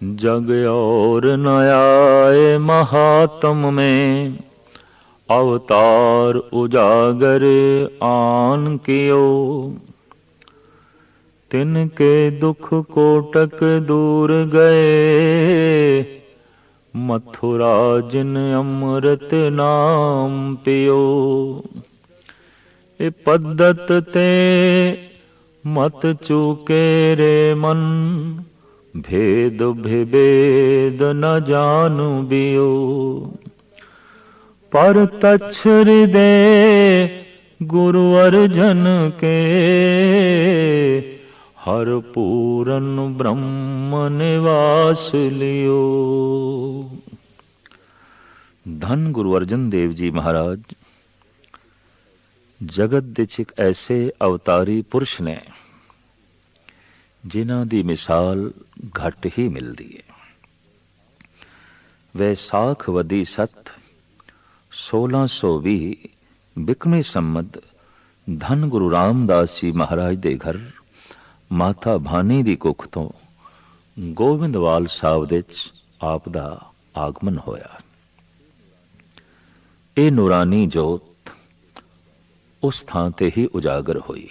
जग और न आए महात्म में, अवतार उजागर आन कियो। तिनके दुख कोटक दूर गए, मथुरा जिन अमृत नाम पियो। ए पद्धत ते मत चूके रे मन, भेद विभेद न जानु बियो। पर तच्छ हृदय गुरु अर्जन के, हर पूरन ब्रह्म निवास लियो। धन गुरु अर्जन देव जी महाराज जगत दे च एक ऐसे अवतारी पुरुष ने जिन्हां दी मिसाल घट ही मिलती है। वैसाख वदी सत 1620 बिकमी संमत धन गुरु रामदास जी महाराज दे घर माता भानी दी कुख तो गोविंदवाल साहब दे आप दा आगमन होया। ये नूरानी जोत उस थां ते ही उजागर हुई।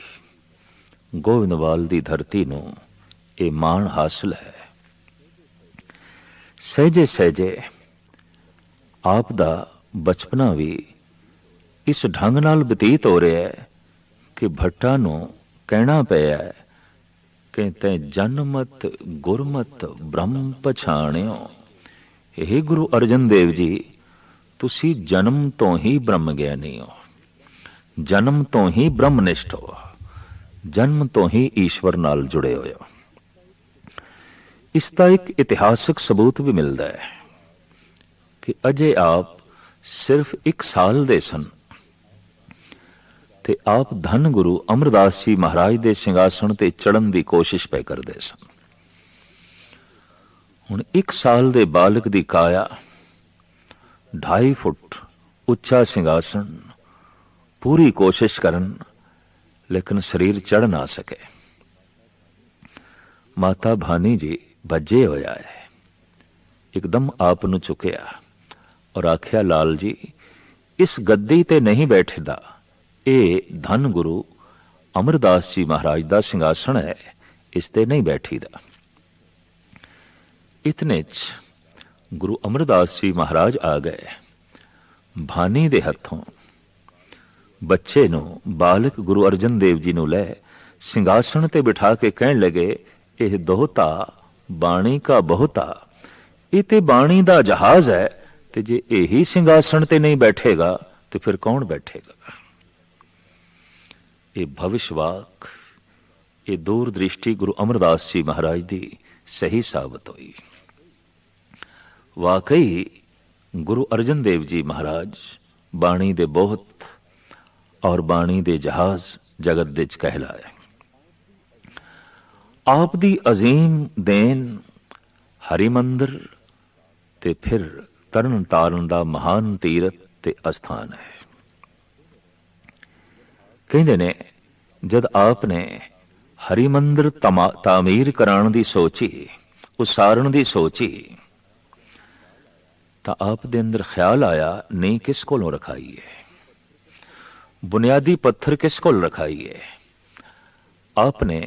गोविंदवाल दी धरती नूं ये माण हासिल है। सहजे सहजे आप दा बचपना भी इस ढंग नाल बतीत हो रहा है कि भट्टा नूं कहना पिया है कि तैं जनमत गुरमत ब्रह्म पछाणियो। हे गुरु अर्जन देव जी, तुसी जन्म तो ही ब्रह्म ज्ञानी हो, जन्म तो ही ब्रह्मनिष्ठ हो, जन्म तो ही ईश्वर नाल जुड़े हुए हो। इसका एक इतिहासक सबूत भी मिलता है कि अजे आप सिर्फ 1 साल दे सन ते आप धन गुरु अमरदास जी महाराज दे सिंघासन ते चढ़न की कोशिश पे करते सन। हुण 1 साल दे बालक दी काया, 2.5 फुट उच्चा सिंघासन, पूरी कोशिश करन लेकिन शरीर चढ़ ना सके। माता भानी जी भजे होया है, एकदम आप नु चुकया और आख्या, लाल जी इस गद्दी ते नहीं बैठेदा, ये धन गुरु अमरदास जी महाराज दा सिंघासन है, इस ते नहीं बैठीदा। इतने च गुरु अमरदास जी महाराज आ गए। भानी दे हथों बच्चे नु बालक गुरु अर्जन देव जी नु लै सिंघासन ते बिठा के कहन लगे, यह दोहता बाणी का बहुता, ये ते बाणी दा जहाज है, ते जे यही सिंघासन ते नहीं बैठेगा तो फिर कौन बैठेगा। ये भविष्यवाक, ये दूरदृष्टि गुरु अमरदास जी महाराज दी सही साबित हुई। वाकई गुरु अर्जन देव जी महाराज बाणी दे बहुत और बाणी दे जहाज जगत दे च कहलाए। आप दी अजीम देन हरिमंदिर ते फिर तरन तारण दा महान तीरथ ते अस्थान है। कहंदे ने जद आपने हरिमंदिर तामीर कराण दी सोची, उसारण दी सोची, तां आप दे अंदर ख्याल आया, नहीं किस कोलों रखाई है, बुनियादी पत्थर किस कोल रखाई है। आपने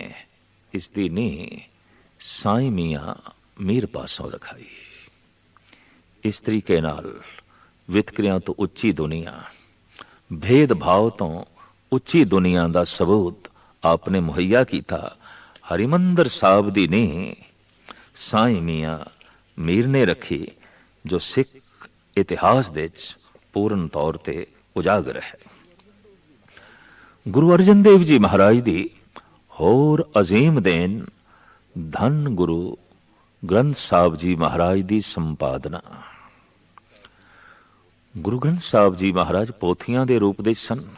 इसकी नींह साईं मियां मीर पासों रखाई। इस तरीके नाल वितकरियां तो उच्ची दुनिया, भेदभाव तो उच्ची दुनिया का सबूत आपने मुहैया किया। हरिमंदिर साहब की नींह साईं मियां मीर ने रखी, जो सिख इतिहास दे पूर्ण तौर पर उजागर है। गुरु अर्जन देव जी महाराज की होर अजीम देन धन गुरु ग्रंथ साहब जी महाराज की संपादना। गुरु ग्रंथ साहब जी महाराज पोथियां दे रूप दे सन।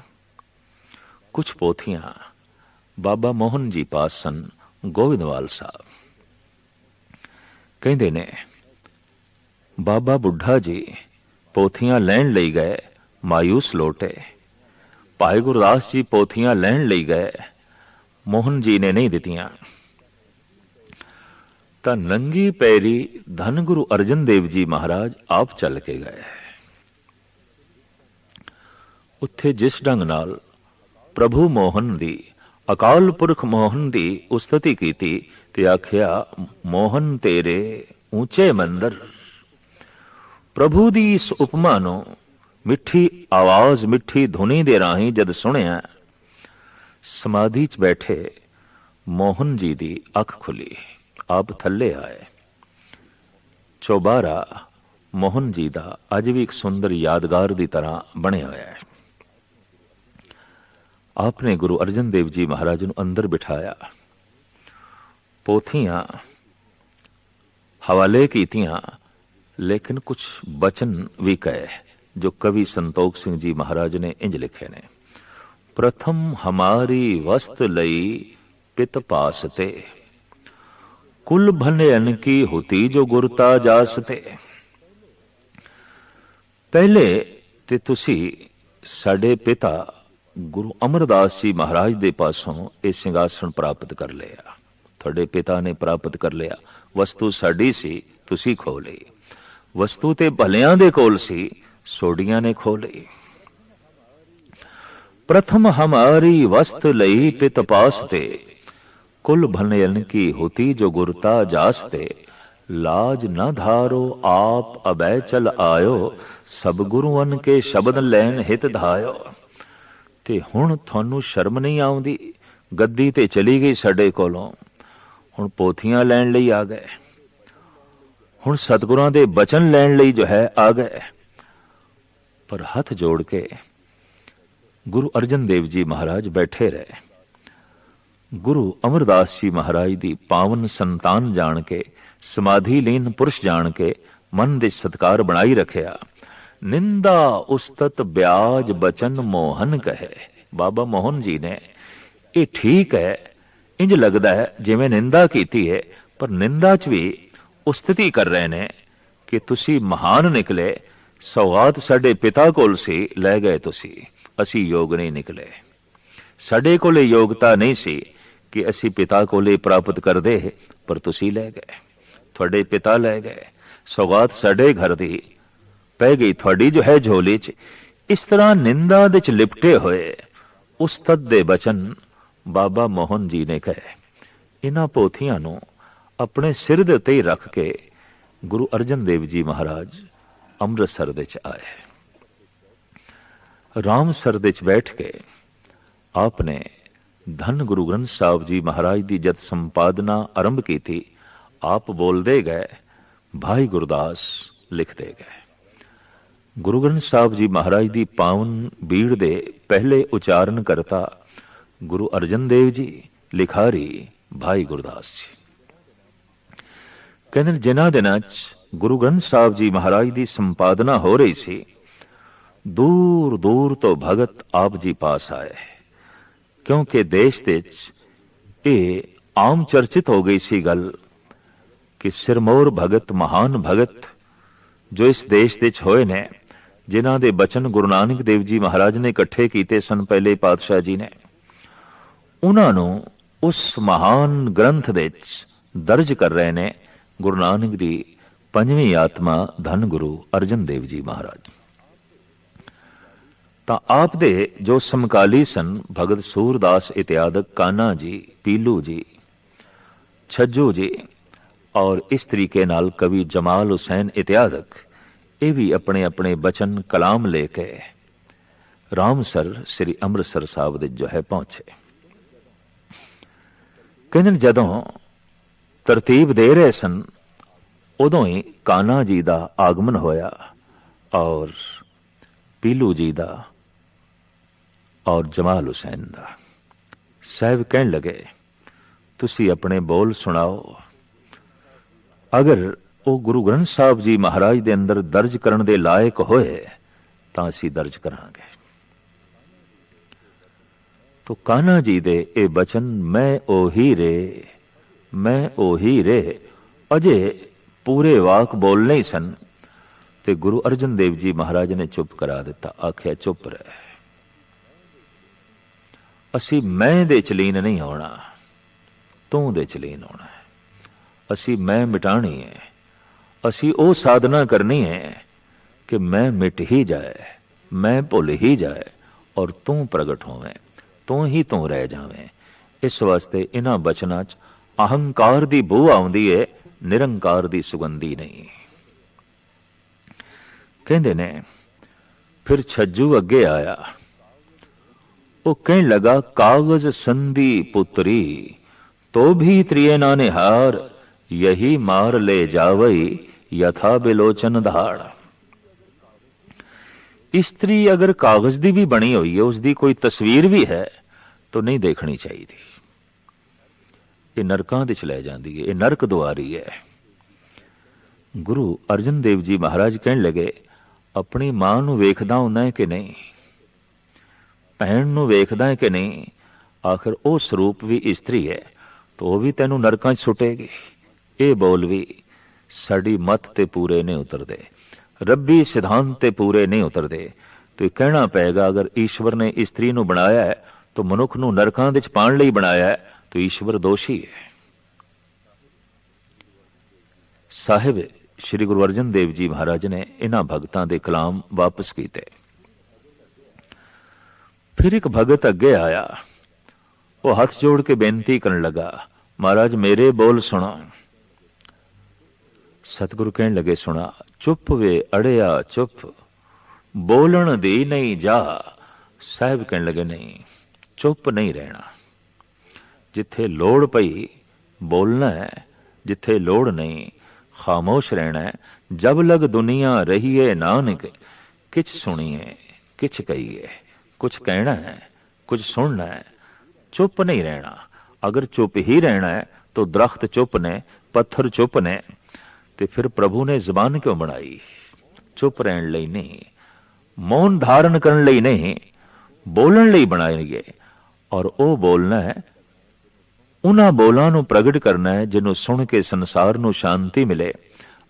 कुछ पोथियां बाबा मोहन जी पास सन, गोविंदवाल साहब। कहंदे ने बाबा बुढ़ा जी पोथियां लैण लई गए, मायूस लौटे। भाई गुरदास जी पोथियां लैण लई गए, मोहन जी ने नहीं दितियां। ਤਾਂ ਨੰਗੀ ਪੈਰੀ ਧੰਨ ਗੁਰੂ ਅਰਜਨ ਦੇਵ ਜੀ ਮਹਾਰਾਜ ਆਪ ਚੱਲ ਕੇ ਗਏ। ਉੱਥੇ ਜਿਸ ਢੰਗ ਨਾਲ ਪ੍ਰਭੂ ਮੋਹਨ ਦੀ, ਅਕਾਲ ਪੁਰਖ ਮੋਹਨ ਦੀ ਉਸਤਤੀ ਕੀਤੀ ਤੇ ਆਖਿਆ, ਮੋਹਨ ਤੇਰੇ ਉੱਚੇ ਮੰਦਰ। ਪ੍ਰਭੂ ਦੀ ਇਸ ਉਪਮਾ ਨੂੰ ਮਿੱਠੀ ਆਵਾਜ਼, ਮਿੱਠੀ ਧੁਨੀ ਦੇ ਰਾਹੀਂ ਜਦ ਸੁਣਿਆ, ਸਮਾਧੀ 'ਚ ਬੈਠੇ ਮੋਹਨ ਜੀ ਦੀ ਅੱਖ ਖੁੱਲੀ, ਆਪ ਥੱਲੇ ਆਏ। ਚੌਬਾਰਾ ਮੋਹਨ ਜੀ ਦਾ ਅੱਜ ਵੀ ਇੱਕ ਸੁੰਦਰ ਯਾਦਗਾਰ ਦੀ ਤਰ੍ਹਾਂ ਬਣਿਆ ਹੋਇਆ ਹੈ। ਆਪਨੇ ਗੁਰੂ ਅਰਜਨ ਦੇਵ ਜੀ ਮਹਾਰਾਜ ਨੂੰ ਅੰਦਰ ਬਿਠਾਇਆ, ਪੋਥੀਆਂ ਹਵਾਲੇ ਕੀਤੀਆਂ, ਲੇਕਿਨ ਕੁਝ ਬਚਨ ਵੀ ਕਹੇ ਜੋ ਕਵੀ ਸੰਤੋਖ ਸਿੰਘ ਜੀ ਮਹਾਰਾਜ ਨੇ ਇੰਜ ਲਿਖੇ ਨੇ। ਪ੍ਰਥਮ ਹਮਾਰੀ ਵਸਤ ਲਈ ਪਿਤ ਪਾਸ ਤੇ, ਕੁਲ ਭਨਯਨ ਕੀ ਹੁਤੀ ਜੋ ਗੁਰਤਾ ਜਾਸ ਤੇ। ਪਹਿਲੇ ਤੇ ਤੁਸੀਂ ਸਾਡੇ ਪਿਤਾ ਗੁਰੂ ਅਮਰਦਾਸ ਜੀ ਮਹਾਰਾਜ ਦੇ ਪਾਸੋਂ ਇਹ ਸਿੰਘਾਸਣ ਪ੍ਰਾਪਤ ਕਰ ਲਿਆ। ਤੁਹਾਡੇ ਪਿਤਾ ਨੇ ਪ੍ਰਾਪਤ ਕਰ ਲਿਆ। ਵਸਤੂ ਸਾਡੀ ਸੀ, ਤੁਸੀਂ ਖੋ ਲਈ। ਵਸਤੂ ਤੇ ਭਲਿਆਂ ਦੇ ਕੋਲ ਸੀ, ਸੋਡੀਆਂ ਨੇ ਖੋ ਲਈ। ਪ੍ਰਥਮ ਹਮਾਰੀ ਵਸਤ ਲਈ ਪਿਤ ਪਾਸ ਤੇ, ਕੁਲ ਭਨਯਨ ਕੀ ਹੁਤੀ ਜੋ ਗੁਰਤਾ ਜਾਸ ਤੇ। ਲਾਜ ਨਾ ਧਾਰੋ ਆਪ ਅਬੈ ਚਲ ਆਇਓ, ਸਭ ਗੁਰੂਆਂ ਕੇ ਸ਼ਬਦ ਲੈਣ ਹਿਤ ਧਾਇਓ। ਤੇ ਹੁਣ ਤੁਹਾਨੂੰ ਸ਼ਰਮ ਨਹੀਂ ਆਉਂਦੀ? ਗੱਦੀ ਤੇ ਚਲੀ ਗਈ ਸਾਡੇ ਕੋਲੋਂ, ਹੁਣ ਪੋਥੀਆਂ ਲੈਣ ਲਈ ਆ ਗਏ, ਹੁਣ ਸਤਿਗੁਰਾਂ ਦੇ ਬਚਨ ਲੈਣ ਲਈ ਜੋ ਹੈ ਆ ਗਏ। ਪਰ ਹੱਥ ਜੋੜ ਕੇ ਗੁਰੂ ਅਰਜਨ ਦੇਵ ਜੀ ਮਹਾਰਾਜ ਬੈਠੇ ਰਹੇ। ਗੁਰੂ ਅਮਰਦਾਸ ਜੀ ਮਹਾਰਾਜ ਦੀ ਪਾਵਨ ਸੰਤਾਨ ਜਾਣ ਕੇ, ਸਮਾਧੀ ਲੀਨ ਪੁਰਸ਼ ਜਾਣ ਕੇ ਮਨ ਦੇ ਸਤਕਾਰ ਬਣਾਈ ਰੱਖਿਆ। ਨਿੰਦਾ ਉਸਤਤ ਬਿਆਜ ਬਚਨ ਮੋਹਨ ਕਹੇ। ਬਾਬਾ ਮੋਹਨ ਜੀ ਨੇ, ਇਹ ਠੀਕ ਹੈ, ਇੰਜ ਲੱਗਦਾ ਹੈ ਜਿਵੇਂ ਨਿੰਦਾ ਕੀਤੀ ਹੈ, ਪਰ ਨਿੰਦਾ 'ਚ ਵੀ ਉਸਤਤੀ ਕਰ ਰਹੇ ਨੇ ਕਿ ਤੁਸੀਂ ਮਹਾਨ ਨਿਕਲੇ। ਸੌਗਾਤ ਸਾਡੇ ਪਿਤਾ ਕੋਲ ਸੀ, ਲੈ ਗਏ ਤੁਸੀਂ, ਅਸੀਂ ਯੋਗ ਨਹੀਂ ਨਿਕਲੇ। ਸਾਡੇ ਕੋਲੇ ਯੋਗਤਾ ਨਹੀਂ ਸੀ ਕਿ ਅਸੀਂ ਪਿਤਾ ਕੋਲੇ ਪ੍ਰਾਪਤ ਕਰਦੇ, ਪਰ ਤੁਸੀਂ ਲੈ ਗਏ, ਤੁਹਾਡੇ ਪਿਤਾ ਲੈ ਗਏ। ਸੌਗਾਤ ਸਾਡੇ ਘਰ ਦੀ ਪੈ ਗਈ, ਤੁਹਾਡੀ ਜੋ ਹੈ ਝੋਲੀ 'ਚ। ਇਸ ਤਰ੍ਹਾਂ ਨਿੰਦਾ ਦੇ 'ਚ ਲਿਪਟੇ ਹੋਏ ਉਸਤਤ ਦੇ ਬਚਨ ਬਾਬਾ ਮੋਹਨ ਜੀ ਨੇ ਕਹੇ। ਇਹਨਾਂ ਪੋਥੀਆਂ ਨੂੰ ਆਪਣੇ ਸਿਰ ਦੇ ਉੱਤੇ ਹੀ ਰੱਖ ਕੇ ਗੁਰੂ ਅਰਜਨ ਦੇਵ ਜੀ ਮਹਾਰਾਜ ਅੰਮ੍ਰਿਤਸਰ ਦੇ 'ਚ ਆਏ। ਰਾਮਸਰ ਦੇ 'ਚ ਬੈਠ ਕੇ ਆਪ ਨੇ ਧੰਨ ਗੁਰੂ ਗ੍ਰੰਥ ਸਾਹਿਬ ਜੀ ਮਹਾਰਾਜ ਦੀ ਜਦ ਸੰਪਾਦਨਾ ਆਰੰਭ ਕੀਤੀ, ਆਪ ਬੋਲਦੇ ਗਏ, ਭਾਈ ਗੁਰਦਾਸ ਲਿਖਦੇ ਗਏ। ਗੁਰੂ ਗ੍ਰੰਥ ਸਾਹਿਬ ਜੀ ਮਹਾਰਾਜ ਦੀ ਪਾਵਨ ਬੀੜ ਦੇ ਪਹਿਲੇ ਉਚਾਰਨ ਕਰਤਾ ਗੁਰੂ ਅਰਜਨ ਦੇਵ ਜੀ, ਲਿਖਾਰੀ ਭਾਈ ਗੁਰਦਾਸ ਜੀ। ਕਹਿੰਦੇ ਜਿਨ੍ਹਾਂ ਦਿਨਾਂ 'ਚ ਗੁਰੂ ਗ੍ਰੰਥ ਸਾਹਿਬ ਜੀ ਮਹਾਰਾਜ ਦੀ ਸੰਪਾਦਨਾ ਹੋ ਰਹੀ ਸੀ, ਦੂਰ ਦੂਰ ਤੋਂ ਭਗਤ ਆਪ ਜੀ ਪਾਸ ਆਏ, ਕਿਉਂਕਿ ਦੇਸ਼ ਦੇ 'ਚ ਇਹ ਆਮ ਚਰਚਿਤ ਹੋ ਗਈ ਸੀ ਗੱਲ ਕਿ ਸਿਰਮੌਰ ਭਗਤ, ਮਹਾਨ ਭਗਤ ਜੋ ਇਸ ਦੇਸ਼ ਦੇ 'ਚ ਹੋਏ ਨੇ, ਜਿਨ੍ਹਾਂ ਦੇ ਬਚਨ ਗੁਰੂ ਨਾਨਕ ਦੇਵ ਜੀ ਮਹਾਰਾਜ ਨੇ ਇਕੱਠੇ ਕੀਤੇ ਸਨ ਪਹਿਲੇ ਪਾਤਸ਼ਾਹ ਜੀ ਨੇ, ਉਹਨਾਂ ਨੂੰ ਉਸ ਮਹਾਨ ਗ੍ਰੰਥ ਦੇ 'ਚ ਦਰਜ ਕਰ ਰਹੇ ਨੇ ਗੁਰੂ ਨਾਨਕ ਦੀ ਪੰਜਵੀਂ ਆਤਮਾ ਧੰਨ ਗੁਰੂ ਅਰਜਨ ਦੇਵ ਜੀ ਮਹਾਰਾਜ। ਤਾਂ ਆਪ ਦੇ ਜੋ ਸਮਕਾਲੀ ਸਨ, ਭਗਤ ਸੂਰਦਾਸ ਇਤਿਆਦਿਕ, ਕਾਨਾ ਜੀ, ਪੀਲੂ ਜੀ, ਛੱਜੂ ਜੀ, ਔਰ ਇਸ ਤਰੀਕੇ ਨਾਲ ਕਵੀ ਜਮਾਲ ਹੁਸੈਨ ਇਤਿਆਦਿਕ, ਇਹ ਵੀ ਆਪਣੇ ਆਪਣੇ ਬਚਨ ਕਲਾਮ ਲੈ ਕੇ ਰਾਮਸਰ ਸ੍ਰੀ ਅੰਮ੍ਰਿਤਸਰ ਸਾਹਿਬ ਦੇ ਜੋ ਹੈ ਪਹੁੰਚੇ। ਕਹਿੰਦੇ ਜਦੋਂ ਤਰਤੀਬ ਦੇ ਰਹੇ ਸਨ, ਉਦੋਂ ਹੀ ਕਾਨਾ ਜੀ ਦਾ ਆਗਮਨ ਹੋਇਆ ਔਰ ਪੀਲੂ ਜੀ ਦਾ ਔਰ ਜਮਾਲ ਹੁਸੈਨ ਦਾ। ਸਾਹਿਬ ਕਹਿਣ ਲਗੇ, ਤੁਸੀਂ ਆਪਣੇ ਬੋਲ ਸੁਣਾਓ। ਅਗਰ ਉਹ ਗੁਰੂ ਗ੍ਰੰਥ ਸਾਹਿਬ ਜੀ ਮਹਾਰਾਜ ਦੇ ਅੰਦਰ ਦਰਜ ਕਰਨ ਦੇ ਲਾਇਕ ਹੋਏ ਤਾਂ ਅਸੀਂ ਦਰਜ ਕਰਾਂਗੇ। ਤੋ ਕਾਨਾ ਜੀ ਦੇ ਇਹ ਬਚਨ, ਮੈਂ ਉਹੀ ਰੇ, ਮੈਂ ਉਹੀ ਰੇ, ਅਜੇ ਪੂਰੇ ਵਾਕ ਬੋਲ ਨਹੀਂ ਸਨ ਤੇ ਗੁਰੂ ਅਰਜਨ ਦੇਵ ਜੀ ਮਹਾਰਾਜ ਨੇ ਚੁੱਪ ਕਰਾ ਦਿੱਤਾ। ਆਖਿਆ, ਚੁੱਪ ਰਹਿ, ਅਸੀਂ ਮੈਂ ਦੇ ਚ ਲੀਨ ਨਹੀਂ ਹੋਣਾ, ਤੂੰ ਦੇ ਚ ਲੀਨ ਹੋਣਾ ਹੈ। असी मैं मिटानी है, असी ओ साधना करनी है कि मैं मिट ही जाए, मैं भुल ही जाए और तू प्रगट होवें, तू ही तू रह जावें। इस वास्ते इन्हां बचनां च अहंकार दी बू आउंदी है, निरंकार दी सुगंधी नहीं। कहंदे ने फिर छज्जू अगे आया, वो कहने लगा कागज संधि पुत्री तो भी त्रिय ना निहार, यही मार ले जावई यथा बिलोचन धाड़। स्त्री अगर कागज दी भी बनी हुई है, उसकी कोई तस्वीर भी है तो नहीं देखनी चाहिए। ये नरकां दे च लै जांदी है, ये नरक दुआरी है। गुरु अर्जन देव जी महाराज कहने लगे अपनी मां नूं वेखदा हुंदा है कि नहीं, भैन नूं वेखदा है कि नहीं, आखिर वो स्वरूप भी इस्त्री है तो वह भी तैनूं नरकां च सुटेगी। ये बोल भी साडी मत ते पूरे नहीं उतरदे, रब्बी सिद्धांत ते पूरे नहीं उतरदे। तो कहना पेगा अगर ईश्वर ने स्त्री नूं बनाया है तो मनुख नूं नरकां दे च पाण लई बनाया है, तो ईश्वर दोषी है। साहिब श्री गुरु अर्जन देव जी महाराज ने इन्हां भगतां दे कलाम वापस कीते। फिर एक भगत अगे आया, वो हाथ जोड़ के बेनती करने लगा, महाराज मेरे बोल सुनो। सतगुरु कहने लगे सुना, चुप वे अड़िया चुप, बोलन दी नहीं जा। साहिब कहने लगे नहीं, चुप नहीं रहना, जिथे लोड़ पई बोलना है, जिथे लोड़ नहीं खामोश रहना है। जब लग दुनिया रहीए नानक, किछ सुनिए किछ कहिए, कुछ कहना है कुछ सुनना है, चुप नहीं रहना। अगर चुप ही रहना है तो दरख्त चुप ने, पत्थर चुप ने, तो फिर प्रभु ने जबान क्यों बनाई? चुप रहने लई नहीं, मौन धारण करने लई नहीं, बोलण लई बनाई गए। और वो बोलना है, उन्हां बोलां नूं प्रगट करना है जिन्हों सुन के संसार नूं शांति मिले,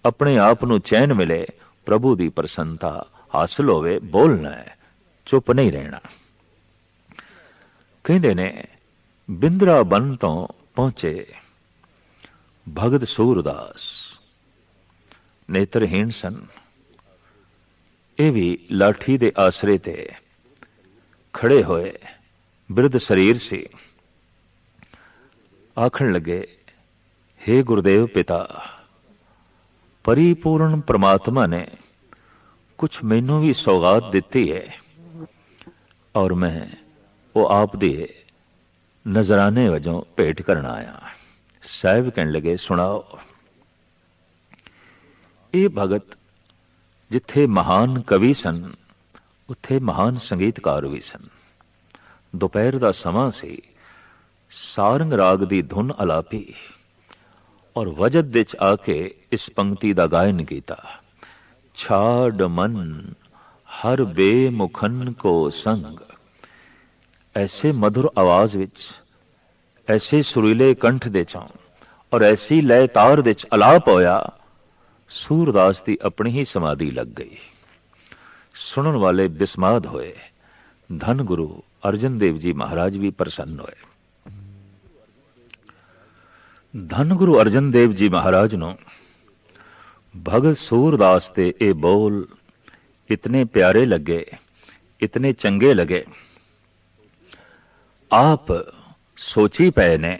अपने आप नूं चैन मिले, प्रभु दी प्रसन्नता हासिल होवे। बोलना है, चुप नहीं रहना। कहंदे ने बिंद्रा बन तो पहुंचे भगत सूरदास, नेत्रहीन सन। ये भी लाठी दे आसरे ते खड़े होए, बिरध शरीर से आखण लगे, हे गुरुदेव पिता, परिपूर्ण परमात्मा ने कुछ मैनू भी सौगात दिती है और मैं वो आप दे नजराने वजों भेंट करना आया। साहिब कहने लगे सुनाओ। ये भगत जिथे महान कवि सन, उत्थे महान संगीतकार भी सन। दोपहर का समा सी, सारंग राग दी धुन अलापी और वजद विच आके इस पंक्ति का गायन किया। छाड़ मन हर बेमुखन को संग। ऐसे मधुर आवाज विच, ऐसे सुरीले कंठ दे चों और ऐसी लय तार विच अलाप होया, सूरदास की अपनी ही समाधि लग गई। सुनन वाले बिस्माद होए। धन गुरु अर्जन देव जी महाराज भी प्रसन्न होए। धन गुरु अर्जन देव जी महाराज नो भगत सूरदास ते ये बोल इतने प्यारे लगे, इतने चंगे लगे। आप सोची पे ने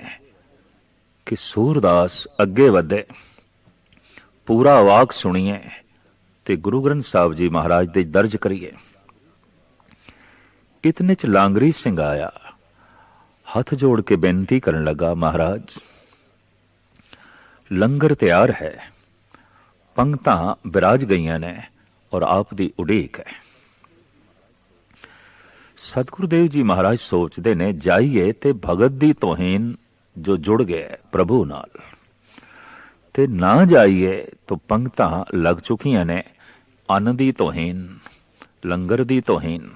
कि सूरदास अगे वधे, पूरा वाक सुनिए ते गुरु ग्रंथ साहब जी महाराज दे दर्ज करिए। इतने च लांगरी सिंह आया, हाथ जोड़ के बेनती करने लगा, महाराज लंगर तैयार है, पंक्तां बिराज गईयां ने और आप दी उड़ीक है। सतगुरुदेव जी महाराज सोचते ने जाइए ते भगत दी तोहीन जो जुड़ गए प्रभु नाल, ते ना जाइए तो पंक्तां लग चुकियां ने अन्न दी तोहीन, लंगर दी तोहीन।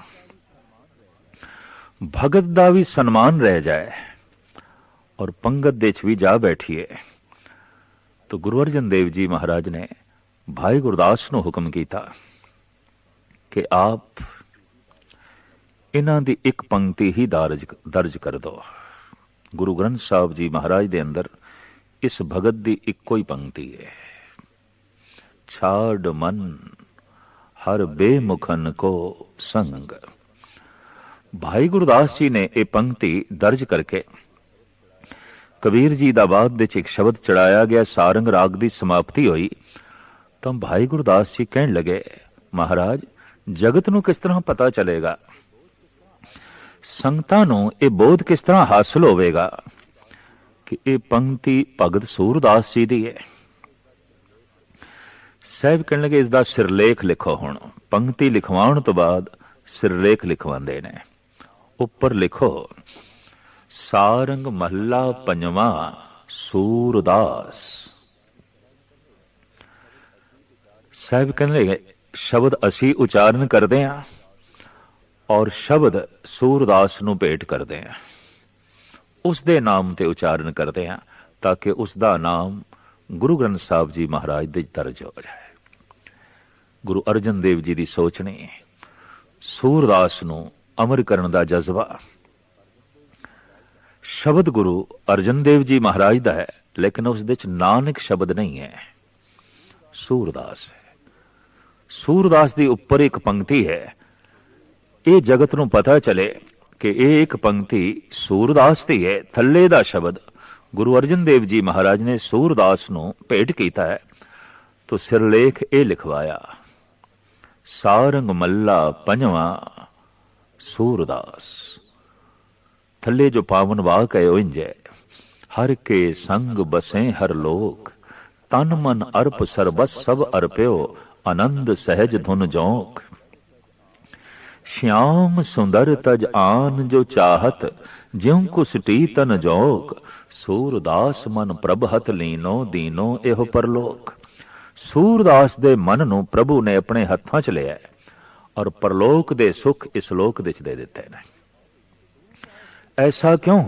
भगत दा भी सन्मान रह जाए और पंगत दे च भी जा बैठिए। तो गुरु अर्जन देव जी महाराज ने भाई गुरदास नूं हुक्म किया कि आप इन्हां दी एक पंक्ति ही दर्ज कर दो। गुरु ग्रंथ साहब जी महाराज दे अंदर इस भगत दी इक्को ही पंक्ति है, छाड़ मन हर बेमुखन को संग। भाई गुरदास जी ने यह पंक्ति दर्ज करके कबीर जी दा बाद विच एक शब्द चढ़ाया गया, सारंग राग की समाप्ति हुई तो भाई गुरदास जी कहन लगे, महाराज जगत नूं किस तरह पता चलेगा, संगतां नूं ये बोध किस तरह हासिल होवेगा कि ये पंक्ति भगत सूरदास जी दी है। साहब कहने लगे, इसका सिरलेख लिखो। हुण पंक्ति लिखवाउण तो बाद सिरलेख लिखवांदे ने। उपर लिखो, सारंग महला पंजवा सूरदास। साहब कहने लगे, शब्द असी उचारण करते हैं और शब्द सूरदास नूं भेंट करते हैं, उसदे नाम ते उचारण करते हैं ताकि उसका नाम गुरु ग्रंथ साहब जी महाराज दे दर्ज हो जाए। गुरु अर्जन देव जी की सोच ने सूरदास नूं अमर करन दा जज्बा। शब्द गुरु अर्जन देव जी महाराज दा है, लेकिन उस दे च नानक शब्द नहीं है, सूरदास है। सूरदास दी उपर एक पंक्ति है, ये जगत नूं पता चले कि ये एक पंक्ति सूरदास दी है। थल्ले दा शब्द गुरु अर्जन देव जी महाराज ने सूरदास नूं भेंट कीता है, तो सिरलेख ये लिखवाया, सारंग मल्ला पंजवा सूरदास। थल्ले जो पावन वाक है इंज है, हर के संग बसे हर लोक, तन मन अर्प सरबस सब अर्प्यो, आनंद सहज धुन जोक। श्याम सुंदर तज आन जो चाहत, ज्यों कुसटी तन जोक, सूरदास मन प्रभ हथ लीनो, दीनो एहो परलोक। सूरदास दे मन नूं प्रभु ने अपने हत्थां च लिया और परलोक दे सुख इस लोक दे दे दिते ने। ऐसा क्यों?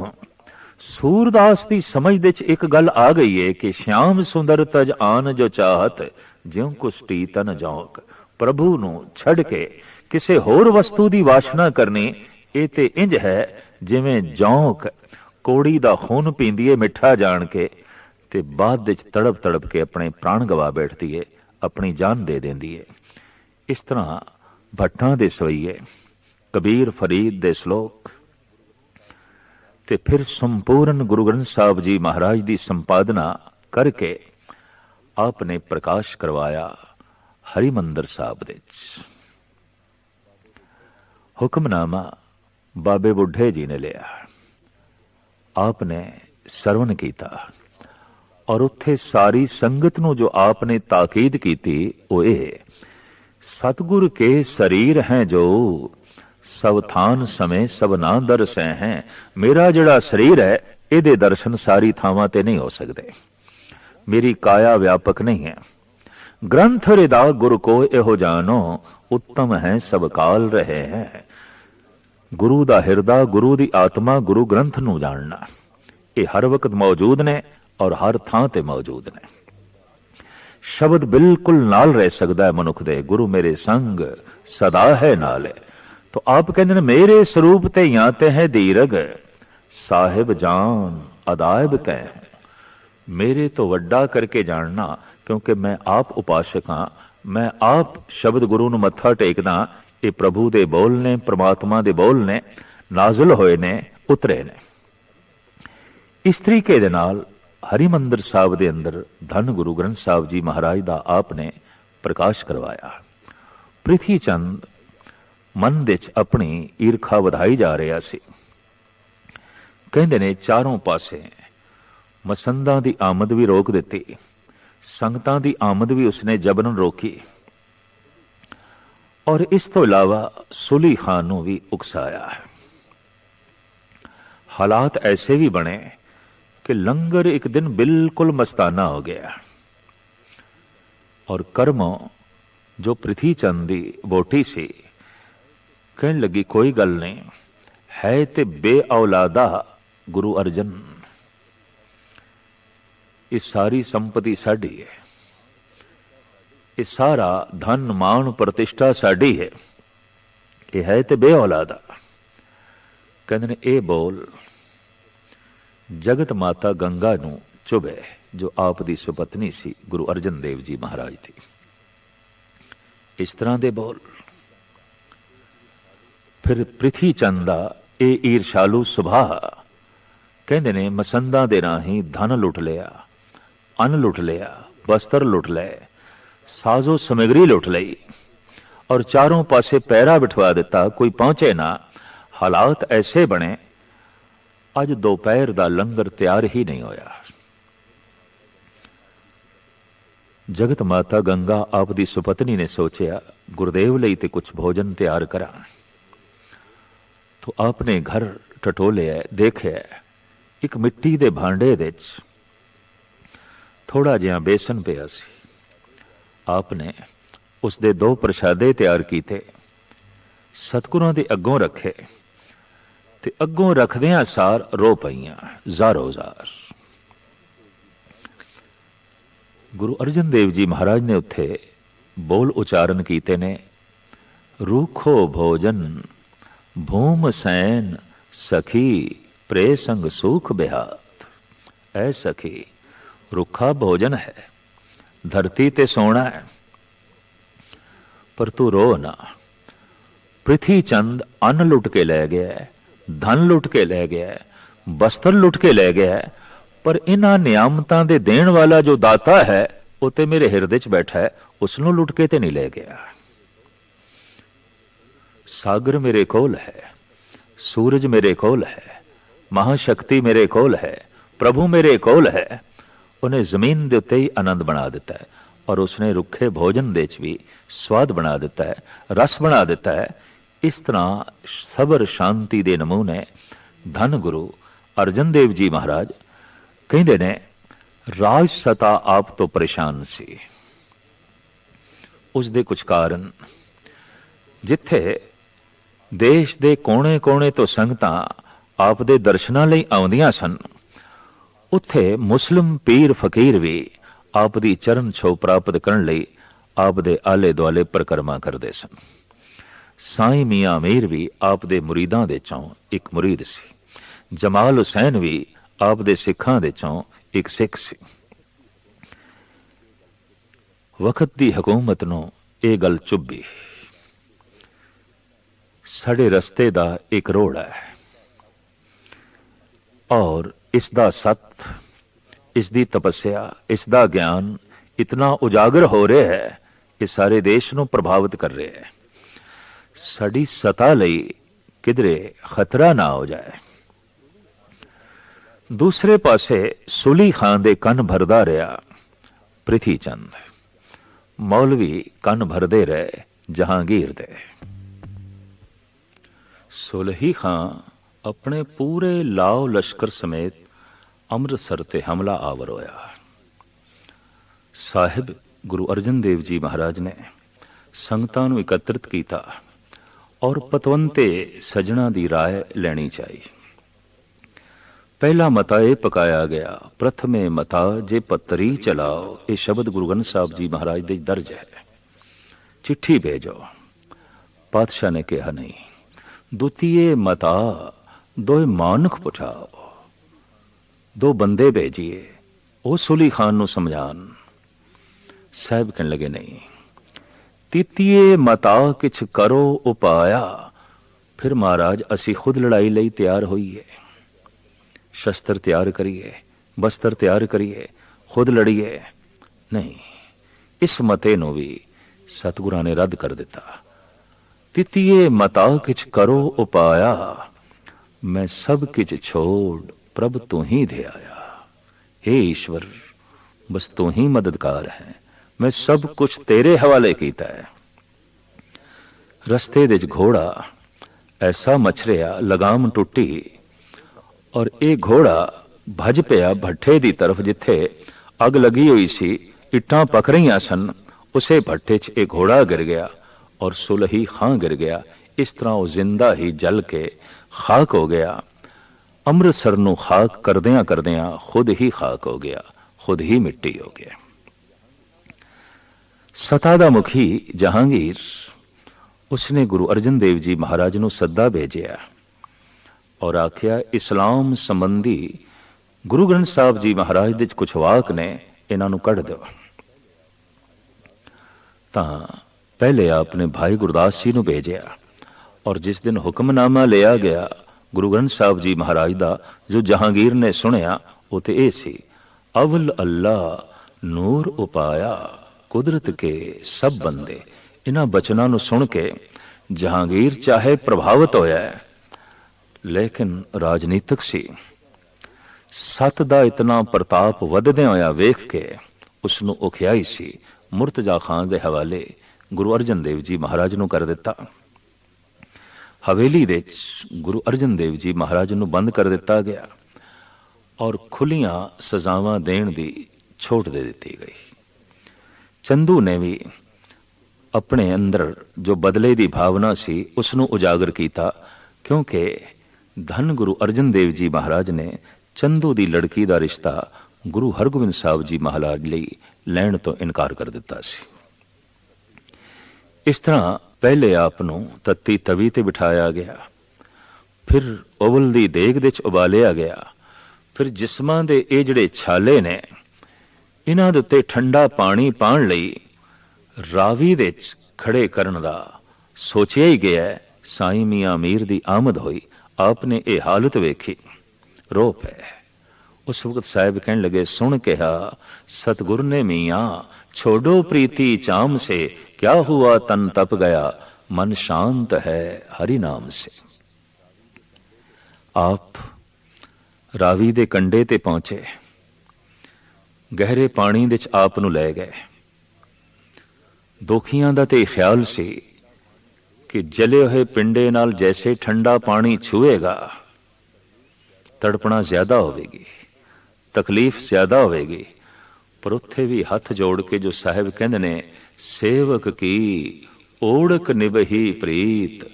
सूरदास की समझ दे एक गल आ गई है कि श्याम सुंदर तज आन जो चाहत, ज्यों कुसटी तन जोक। प्रभु नूं छड़ के किसे होर वस्तु की वासना करनी, ये ते इंज है जिवें जौक कोड़ी दा खून पींदी है मिठा जान के, ते बाद विच तड़प तड़प के अपने प्राण गवा बैठती है, अपनी जान दे देंदी है। इस तरह भट्टां दे सवैये, कबीर फरीद दे श्लोक, ते फिर संपूर्ण गुरु ग्रंथ साहब जी महाराज की संपादना करके आपने प्रकाश करवाया हरिमंदिर साहब दे। हुक्मनामा बाबे बुढ़े जी ने लिया, आपने सरवण किया और उत्थे सारी संगत नूं जो आपने ताकीद की वो ये, सतगुर के शरीर हैं जो, सब थान समय सब ना दरसै हैं। मेरा जिहड़ा शरीर है इहदे दर्शन सारी थावां ते नहीं हो सकते, मेरी काया व्यापक नहीं है। ग्रंथ हृदा गुरु को एहो जानो, उत्तम है सब काल रहे हैं। गुरु दा हिरदा, गुरु दी आत्मा, गुरु ग्रंथ नूं जानना, ये हर वक्त मौजूद ने और हर थां ते मौजूद ने। शब्द बिल्कुल नाल रह सकता है मनुख दे, गुरु मेरे संग सदा है नाले। तो आप कहते हैं मेरे स्वरूप ते याते है दीरग, साहिब जान अदायब कह। मेरे तो वड्डा करके जानना, क्योंकि मैं आप उपासक हाँ, मैं आप शब्द गुरु नूं मत्था टेकदा। ये प्रभु दे बोल ने, परमात्मा दे बोल ने, नाजुल होए ने, उतरे ने। इस तरीके दे नाल हरिमंदिर साहब दे अंदर धन गुरु ग्रंथ साहब जी महाराज दा आपने प्रकाश करवाया। पृथ्वी चंद मन दे च अपनी ईरखा वधाई जा रहा सी। कहंदे ने चारों पासे मसंदां दी आमद भी रोक दिती, संगतां दी आमद भी उसने जबरन रोकी, और इस तो इलावा सुली खान नूं भी उकसाया है। हालात ऐसे भी बने कि लंगर एक दिन बिल्कुल मस्ताना हो गया, और कर्मों जो पृथ्वी चंद दी बोटी सी कहने लगी कोई गल नहीं है, ते बे औलादा गुरु अर्जन, ये सारी संपत्ति साडी है, ये सारा धन मान प्रतिष्ठा साडी है, ये है ते बे औलादा। कहते ने ए बोल जगत माता गंगा नूं चुभे, जो आप दी सुपत्नी सी गुरु अर्जन देव जी महाराज थी। इस तरह दे बोल। फिर ਪ੍ਰਿਥੀ ਚੰਦ ਦਾ ਇਹ ਈਰਸ਼ਾਲੂ ਸੁਭਾਅ, ਕਹਿੰਦੇ ਨੇ ਮਸੰਦਾਂ ਦੇ ਰਾਹੀਂ ਧਨ ਲੁੱਟ ਲਿਆ, ਅੰਨ ਲੁੱਟ ਲਿਆ, ਵਸਤਰ ਲੁੱਟ ਲਏ, ਸਾਜ਼ੋ ਸਮਗਰੀ ਲੁੱਟ ਲਈ ਔਰ ਚਾरों ਪਾਸੇ ਪਹਿਰਾ ਬਿਠਵਾ ਦਿੱਤਾ, ਕੋਈ ਪਹੁੰਚੇ ਨਾ। ਹਾਲਾਤ ਐਸੇ ਬਣੇ ਅੱਜ ਦੁਪਹਿਰ ਦਾ ਲੰਗਰ ਤਿਆਰ ਹੀ ਨਹੀਂ ਹੋਇਆ। ਜਗਤ ਮਾਤਾ ਗੰਗਾ ਆਪ ਦੀ ਸੁਪਤਨੀ ਨੇ ਸੋਚਿਆ ਗੁਰਦੇਵ ਲਈ ਤੇ ਕੁਝ ਭੋਜਨ ਤਿਆਰ ਕਰਾਂ। तो आपने घर टटोलिया, देखिया एक मिट्टी दे भांडे विच थोड़ा जिहा बेसन पिया सी। आपने उसदे 2 प्रशादे तैयार कीते, सतगुरां दे अग्गों रखे ते अग्गों रखदियां सार रो पईयां ज़ारो ज़ार। गुरु अर्जन देव जी महाराज ने उत्थे बोल उचारण कीते ने, रूखो भोजन भूम सैन सखी प्रे संग सुख बिहात। ऐ सखी, रुखा भोजन है, धरती ते सोना है, पर तू रो ना। ਪ੍ਰਿਥੀ ਚੰਦ अन्न लुट के लै गया, धन लुट के लै गया, वस्त्र लुट के लै गया, पर इन्हां नियामतां दे देण वाला जो दाता है वो ते मेरे हिरदे च बैठा है, उसनों लुट के ते नहीं लै गया। सागर मेरे कोल है, सूरज मेरे कोल है, महाशक्ति मेरे कोल है, प्रभु मेरे कोल है। उन्हें जमीन दे उत्ते ही आनंद बना दिता है और उसने रुखे भोजन दे च भी स्वाद बना दिता है, रस बना दिता है। इस तरह सबर शांति दे नमूने धन गुरु अर्जन देव जी महाराज कहते ने, राज सता आप तो परेशान सी। उसदे कुछ कारण, जिथे देश दे कोने कोने तो संगतां आप दे दर्शनां लई आउंदियां सन, उत्थे मुस्लिम पीर फकीर भी आप दी चरण छो प्राप्त करन लई आप दे आले दुआले परिक्रमा करदे सन। साईं मियां मीर भी आप दे मुरीदां दे चों एक मुरीद सी। जमाल हुसैन भी आप दे सिखां दे चों एक सिख सी। वक्त दी हुकूमत नूं इह गल चुभी, साडे रस्ते दा एक रोड़ है और इसदा सत, इसदी तपस्या, इसदा ज्ञान इतना उजागर हो रहा है कि सारे देश नूं प्रभावित कर रहा है। साडी सता लई किधरे खतरा ना हो जाए। दूसरे पासे सुली खान दे कन भरदा रहा ਪ੍ਰਿਥੀ ਚੰਦ, मौलवी कन भरदे रहे जहांगीर दे। सुलही खां अपने पूरे लाओ लश्कर समेत अमृतसर ते हमला आवर होया। साहिब गुरु अर्जन देव जी महाराज ने संगतां नूं एकत्रित कीता और पतवंते सजना दी राय लैनी चाहिए। पहला मता यह पकाया गया, प्रथमे मता जे पत्तरी चलाओ। ये शब्द गुरु ग्रंथ साहब जी महाराज दे दर्ज है। चिट्ठी भेजो। पातशाह ने कहा नहीं। द्वितीय मता दो मानक पुछाओ, 2 बंदे भेजिए, वो सुली खान नूं समझान। साहब कहने लगे नहीं। तृतीय मता किछ करो उपाया। फिर महाराज असी खुद लड़ाई लई तैयार होईए, शस्त्र तैयार करिए, बस्तर तैयार करिए, खुद लड़िए। नहीं, इस मते नूं भी सतगुरां ने रद्द कर दिता। तृतीय मता किछ करो उपाया, मैं सब किछ छोड़ प्रभ तू ही दे आया। हे ईश्वर, बस तू ही मददगार है, मैं सब कुछ तेरे हवाले कीता है। रस्ते दे घोड़ा ऐसा मछरिया, लगाम टुटी और ये घोड़ा भज पिया भट्ठे की तरफ जिथे अग लगी हुई सी, इट्टां पक रही सन। उसे भट्ठे च एक घोड़ा गिर गया और सुलही खां गिर गया। इस तरह वो जिंदा ही जल के खाक हो गया। अमृतसर नूं खाक करदियां करदियां खुद ही खाक हो गया, खुद ही मिट्टी हो गया। सता दा मुखी जहांगीर, उसने गुरु अर्जन देव जी महाराज नूं सद्दा भेजिया और आख्या इस्लाम संबंधी ਗੁਰੂ ਗ੍ਰੰਥ ਸਾਹਿਬ ਜੀ ਮਹਾਰਾਜ ਦੇ ਕੁਝ ਵਾਕ ਨੇ, ਇਹਨਾਂ ਨੂੰ ਕੱਢ ਦਿਓ। ਤਾਂ ਪਹਿਲੇ ਆਪਨੇ ਭਾਈ ਗੁਰਦਾਸ ਜੀ ਨੂੰ ਭੇਜਿਆ, ਔਰ ਜਿਸ ਦਿਨ ਹੁਕਮਨਾਮਾ ਲਿਆ ਗਿਆ ਗੁਰੂ ਗ੍ਰੰਥ ਸਾਹਿਬ ਜੀ ਮਹਾਰਾਜ ਦਾ, ਜੋ ਜਹਾਂਗੀਰ ਨੇ ਸੁਣਿਆ ਉਹ ਤੇ ਇਹ ਸੀ, ਅਵਲ ਅੱਲਾ ਨੂਰ ਉਪਾਇਆ ਕੁਦਰਤ ਕੇ ਸਭ ਬੰਦੇ। ਇਹਨਾਂ ਬਚਨਾਂ ਨੂੰ ਸੁਣ ਕੇ ਜਹਾਂਗੀਰ ਚਾਹੇ ਪ੍ਰਭਾਵਿਤ ਹੋਇਆ, ਲੇਕਿਨ ਰਾਜਨੀਤਿਕ ਸੀ। ਸੱਤ ਦਾ ਇਤਨਾ ਪ੍ਰਤਾਪ ਵੱਧਦਿਆਂ ਹੋਇਆ ਵੇਖ ਕੇ ਉਸ ਨੂੰ ਔਖਿਆਈ ਸੀ। ਮੁਰਤਜ਼ਾ ਖਾਨ ਦੇ ਹਵਾਲੇ ਗੁਰੂ ਅਰਜਨ ਦੇਵ ਜੀ ਮਹਾਰਾਜ ਨੂੰ ਕਰ ਦਿੱਤਾ। ਹਵੇਲੀ ਦੇ ਗੁਰੂ ਅਰਜਨ ਦੇਵ ਜੀ ਮਹਾਰਾਜ ਨੂੰ ਬੰਦ ਕਰ ਦਿੱਤਾ ਗਿਆ, ਔਰ ਖੁੱਲੀਆਂ ਸਜ਼ਾਵਾਂ ਦੇਣ ਦੀ ਛੋਟ ਦੇ ਦਿੱਤੀ ਗਈ। ਚੰਦੂ ਨੇ ਵੀ ਆਪਣੇ ਅੰਦਰ ਜੋ ਬਦਲੇ ਦੀ ਭਾਵਨਾ ਸੀ ਉਸ ਨੂੰ ਉਜਾਗਰ ਕੀਤਾ, ਕਿਉਂਕਿ ਧੰਨ ਗੁਰੂ ਅਰਜਨ ਦੇਵ ਜੀ ਮਹਾਰਾਜ ਨੇ ਚੰਦੂ ਦੀ ਲੜਕੀ ਦਾ ਰਿਸ਼ਤਾ ਗੁਰੂ ਹਰਗੋਬਿੰਦ ਸਾਹਿਬ ਜੀ ਮਹਾਰਾਜ ਲਈ ਲੈਣ ਤੋਂ ਇਨਕਾਰ ਕਰ ਦਿੱਤਾ ਸੀ। ਇਸ ਤਰ੍ਹਾਂ ਪਹਿਲੇ ਆਪ ਨੂੰ ਤੱਤੀ ਤਵੀ ਤੇ ਬਿਠਾਇਆ ਗਿਆ, ਫਿਰ ਉਬਲ ਦੀ ਦੇਗ ਦੇ ਚ ਉਬਾਲਿਆ ਗਿਆ, ਫਿਰ ਜਿਸਮਾਂ ਦੇ ਇਹ ਜਿਹੜੇ ਛਾਲੇ ਨੇ ਇਹਨਾਂ ਦੇ ਉੱਤੇ ਠੰਡਾ ਪਾਣੀ ਪਾਣ ਲਈ ਰਾਵੀ ਦੇ ਚ ਖੜੇ ਕਰਨ ਦਾ ਸੋਚਿਆ ਹੀ ਗਿਆ। ਸਾਈਂ ਮੀਆਂ ਮੀਰ ਦੀ ਆਮਦ ਹੋਈ, ਆਪ ਨੇ ਇਹ ਹਾਲਤ ਵੇਖੀ, ਰੋ ਪਏ। ਉਸ ਵਕਤ ਸਾਹਿਬ ਕਹਿਣ ਲਗੇ, ਸੁਣ ਕਿਹਾ ਸਤਗੁਰ ਨੇ ਮੀਆਂ ਛੋੜੋ ਪ੍ਰੀਤੀ ਚਾਮ ਸੇ, क्या हुआ तन तप गया मन शांत है हरि नाम से। आप रावी दे कंडे ते पहुंचे, गहरे पानी दे च आप नूं लै गए। दोखियां दा ते ख्याल सी कि जले हुए पिंडे नाल जैसे ठंडा पानी छुएगा तड़पना ज्यादा होवेगी, तकलीफ ज्यादा होवेगी। पर उत्थे भी हथ जोड़ के जो साहिब कहंदे ने, सेवक की ओढ़क निभही प्रीत,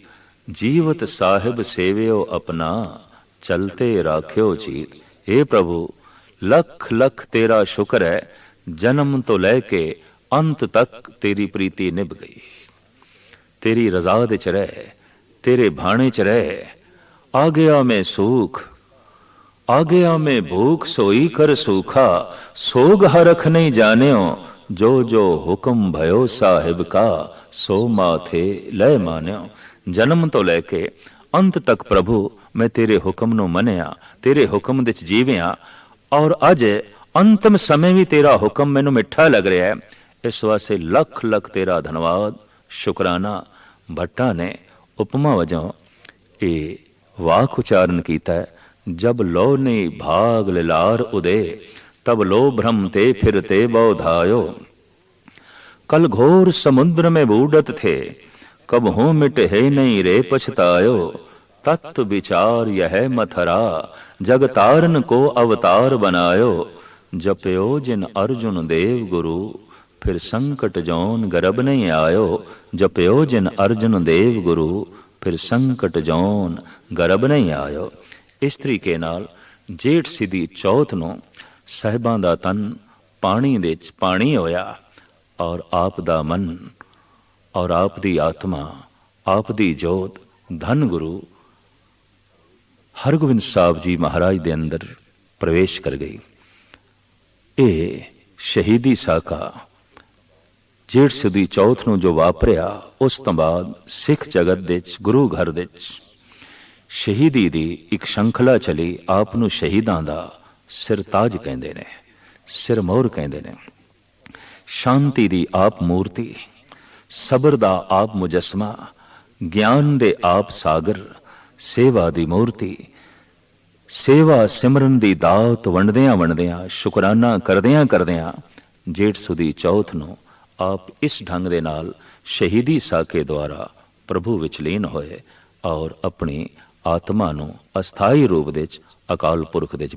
जीवत साहिब सेवियो अपना, चलते राख्यो चीत। हे प्रभु लख लख तेरा शुक्र है, जन्म तो लैके अंत तक तेरी प्रीति निभ गई। तेरी रजा दे च रह, तेरे भाणे च रह, आ गया मैं सूख, आ गया मैं भूख, सोई कर सूखा, सोग हरख नहीं जान्यो, जो जो हुक्म भयो साहिब का, सो माथे लय मान्यो। जन्म तो लैके अंत तक प्रभु मैं तेरे हुक्म नूं मनिया, तेरे हुक्म दे च जीविया, और अज अंतिम समय भी तेरा हुक्म मैनू मिठा लग रहा है। इस वास्ते लख लख तेरा धन्यवाद शुकराना। भट्टा ने उपमा वजों ये वाक उचारण किया है, जब लो ने भाग लिलार उदे, तब लो भ्रम ते फिरते बौधायो। कल घोर समुद्र में बूढ़त थे, कब हो मिट है नहीं रे पछतायो। तत्व विचार यह मथरा, जग तारन को अवतार बनायो। जपयो जिन अर्जुन देव गुरु, फिर संकट जौन गर्भ नहीं आयो। जपयो जिन अर्जुन देव गुरु, फिर संकट जौन गर्भ नहीं आयो। इस तरीके नाल जेठ सिधी चौथ नूं साहिबां दा तन पानी दे च पानी होया, और आप दा मन और आप दी आत्मा, आप दी जोत धन गुरु हरगोबिंद साहब जी महाराज दे अंदर प्रवेश कर गई। ये शहीदी साका जेठ सिधी चौथ नूं जो वापरिया, उस तो बाद सिख जगत दे च गुरु घर दे च शहीदी दी एक श्रृंखला चली। आप नूं शहीदां दा सिरताज कहंदे ने, सिरमौर कहंदे ने। शांति दी आप मूर्ति, सबर दा आप मुजस्मा, ज्ञान दे आप सागर, सेवा दी मूर्ति। सेवा सिमरन दी दात वंडदियां वंडदियां, शुकराना करदियां करदियां जेठ सुदी चौथ नूं आप इस ढंग दे नाल शहीदी साके द्वारा प्रभु विच लीन होए, और अपनी आत्मा नूं अस्थाई रूप दे च अकाल पुरख दे च